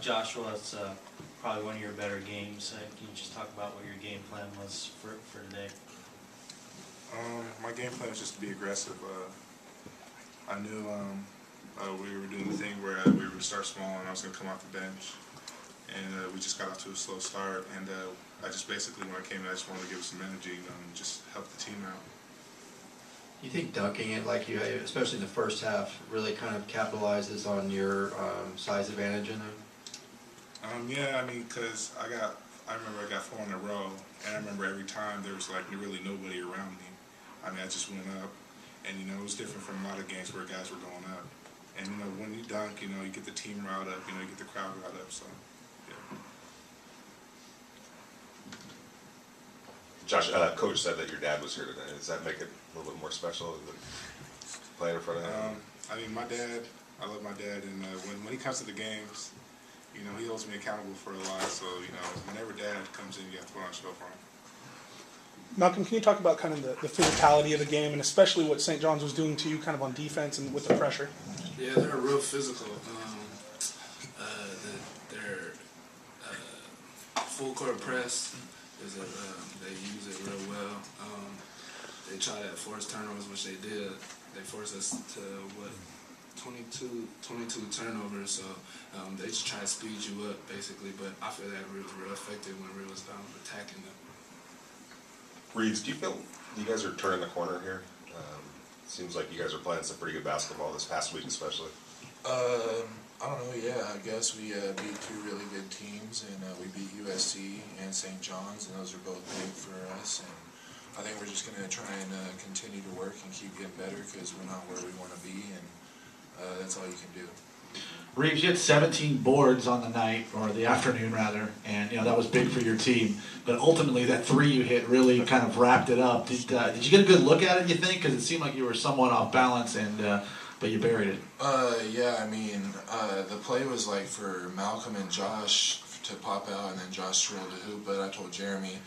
Joshua, it's probably one of your better games. Can you just talk about what your game plan was for today? My game plan was just to be aggressive. I knew we were doing the thing where we were going to start small and I was going to come off the bench. And we just got off to a slow start. And I just basically, when I came in, I just wanted to give some energy and just help the team out. You think dunking it like you, especially in the first half, really kind of capitalizes on your size advantage in it? Yeah, I mean, because I remember I got 4 in a row, and I remember every time there was like really nobody around me. I mean, I just went up, and you know, it was different from a lot of games where guys were going up. And you know, when you dunk, you know, you get the team riled up, you know, you get the crowd riled up. So, yeah. Josh, Coach said that your dad was here today. Does that make it a little bit more special than playing in front of him? I mean, my dad, I love my dad, and when he comes to the games, you know, he holds me accountable for a lot. So, you know, whenever dad comes in, you have to put on a show for him. Malcolm, can you talk about kind of the physicality of the game, and especially what St. John's was doing to you kind of on defense and with the pressure? Yeah, they're real physical. Their full court press is they use it real well. They try to force turnovers, which they did. They forced us to 22 turnovers. So they just try to speed you up basically. But I feel that it was real effective when we was attacking them. Reeves, do you feel you guys are turning the corner here? Seems like you guys are playing some pretty good basketball this past week, especially. I don't know. Yeah, I guess we beat 2 really good teams, and we beat USC and St. John's, and those are both big for us. And I think we're just going to try and continue to work and keep getting better because we're not where we want to be, and that's all you can do. Reeves, you had 17 boards on the night, or the afternoon rather, and you know that was big for your team. But ultimately, that 3 you hit really kind of wrapped it up. Did you get a good look at it? You think? Because it seemed like you were somewhat off balance, and but you buried it. Yeah, I mean, the play was like for Malcolm and Josh to pop out, and then Josh drilled the hoop. But I told Jeremy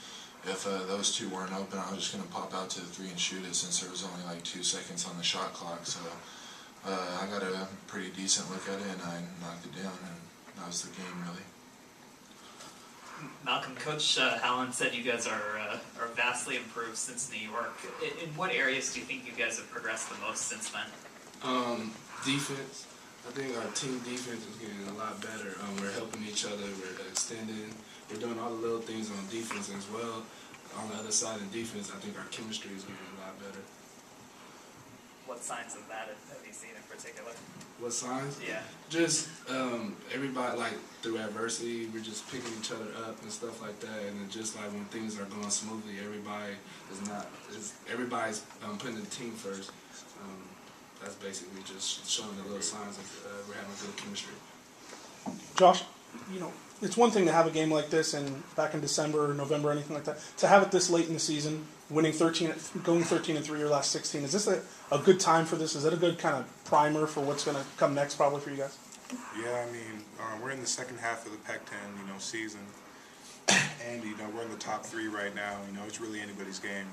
if those 2 weren't open, I was just going to pop out to the 3 and shoot it since there was only like 2 seconds on the shot clock. So. I got a pretty decent look at it, and I knocked it down, and that was the game, really. Malcolm, Coach Allen said you guys are vastly improved since New York. In what areas do you think you guys have progressed the most since then? Defense. I think our team defense is getting a lot better. We're helping each other. We're extending. We're doing all the little things on defense as well. On the other side of defense, I think our chemistry is getting a lot better. What signs of that have you seen in particular? What signs? Yeah. Just everybody, like, through adversity, we're just picking each other up and stuff like that. And then just like when things are going smoothly, everybody's putting the team first. That's basically just showing the little signs that we're having good chemistry. Josh, you know, it's one thing to have a game like this and back in December or November or anything like that. To have it this late in the season, going 13-3 your last 16, is this a good time for this? Is that a good kind of primer for what's going to come next probably for you guys? Yeah, I mean, we're in the second half of the Pac-10, you know, season, and you know we're in the top 3 right now. You know, it's really anybody's game,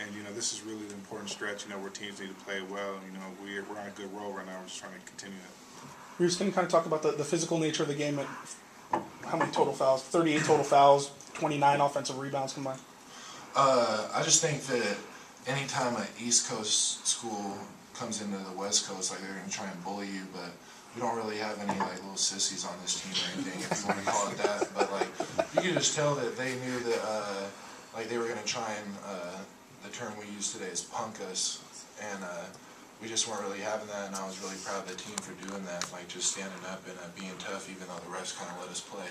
and you know this is really the important stretch. You know, where teams need to play well. You know, we're on a good roll right now. We're just trying to continue it. Reeves, can you kind of talk about the physical nature of the game? How many total fouls? 38 total fouls, 29 offensive rebounds combined. I just think that anytime an East Coast school comes into the West Coast, like they're going to try and bully you, but we don't really have any like little sissies on this team or anything, if you want to call it that. But like you could just tell that they knew that like they were going to try and the term we used today is punk us, and we just weren't really having that. And I was really proud of the team for doing that, like just standing up and being tough, even though the refs kind of let us play.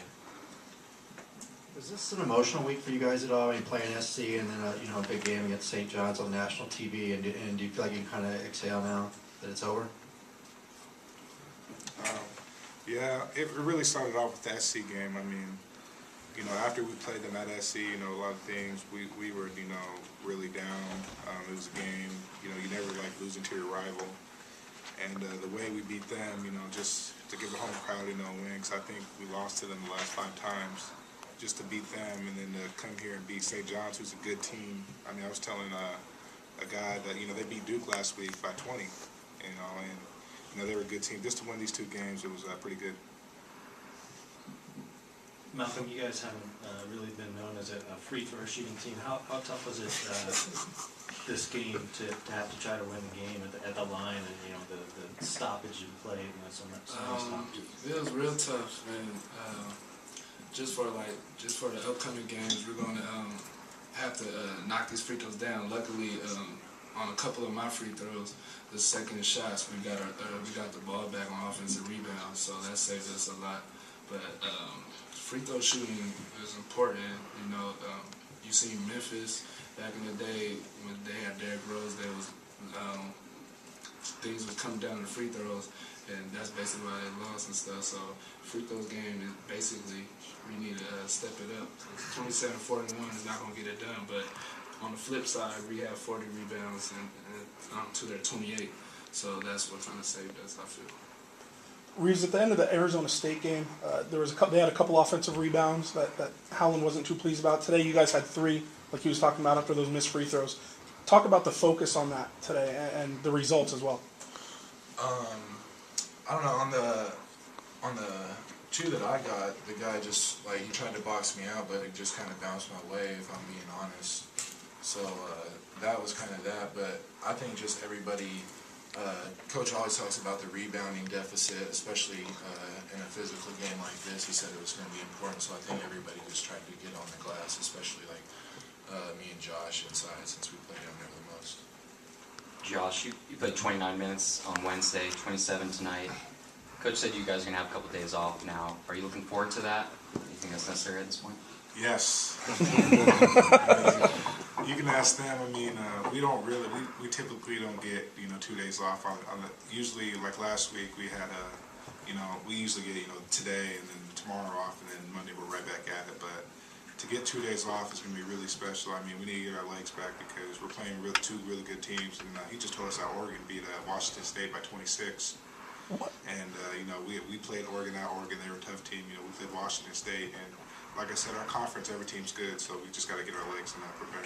Was this an emotional week for you guys at all? I mean, playing SC and then a big game against St. John's on national TV, and do you feel like you can kind of exhale now that it's over? Yeah, it really started off with the SC game. I mean, you know, after we played them at SC, you know, a lot of things we were, you know, really down. It was a game, you know, you never like losing to your rival, and the way we beat them, you know, just to give the home crowd, you know, wins. I think we lost to them the last 5 times. Just to beat them and then to come here and beat St. John's, who's a good team. I mean, I was telling a guy that, you know, they beat Duke last week by 20, you know, and, you know, they were a good team. Just to win these 2 games, it was pretty good. Malcolm, you guys haven't really been known as a free throw shooting team. How tough was it this game to have to try to win the game at the line and the stoppage you played, so many stoppages? It was real tough, and just for the upcoming games, we're going to have to knock these free throws down. Luckily, on a couple of my free throws, the second shots, we got the ball back on offensive rebounds, so that saved us a lot. But free throw shooting is important. You see Memphis back in the day when they had Derrick Rose, there was things would come down to free throws, and that's basically why they lost and stuff. So free throws game is basically we need to step it up. 27-41 is not going to get it done, but on the flip side, we have 40 rebounds and to their 28. So that's what kind of saved us, I feel. Reeves, at the end of the Arizona State game, they had a couple offensive rebounds that Howland wasn't too pleased about. Today, you guys had 3, like he was talking about, after those missed free throws. Talk about the focus on that today and the results as well. I don't know, on the 2 that I got, the guy just, he tried to box me out, but it just kind of bounced my way, if I'm being honest. So that was kind of that, but I think just everybody, Coach always talks about the rebounding deficit, especially in a physical game like this. He said it was going to be important, so I think everybody just tried to get on the glass, especially me and Josh inside, since we played down there the most. Josh, you played 29 minutes on Wednesday, 27 tonight. Coach said you guys are going to have a couple days off now. Are you looking forward to that? Do you think that's necessary at this point? Yes. You can ask them. I mean, we typically don't get 2 days off. Usually, like last week, we had we usually get today and then tomorrow off, and then Monday we're right back at it. But to get 2 days off is going to be really special. I mean, we need to get our legs back because we're playing 2 really good teams, and he just told us that Oregon beat Washington State by 26. And we played Oregon at Oregon. They were a tough team. We played Washington State, and like I said, our conference, every team's good, so we just got to get our legs prepared.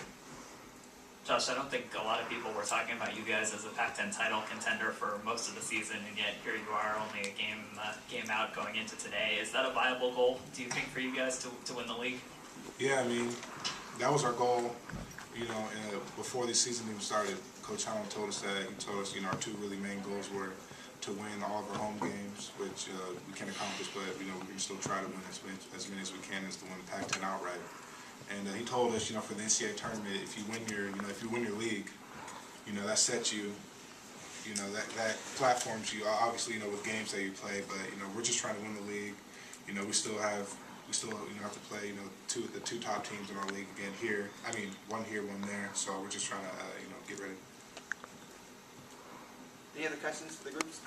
Josh, I don't think a lot of people were talking about you guys as a Pac-10 title contender for most of the season, and yet here you are, only a game out going into today. Is that a viable goal, do you think, for you guys to win the league? Yeah, I mean, that was our goal. Before the season even started, Coach Howland told us that. He told us, our 2 really main goals were to win all of our home games, which we can accomplish, but we can still try to win as many as we can as to win the Pac-10 outright. And he told us, for the NCAA tournament, if you win your league, that sets you, that platforms you obviously with games that you play. But we're just trying to win the league. We still have to play the 2 top teams in our league again here. I mean, 1 here, 1 there. So we're just trying to get ready. Any other questions for the groups?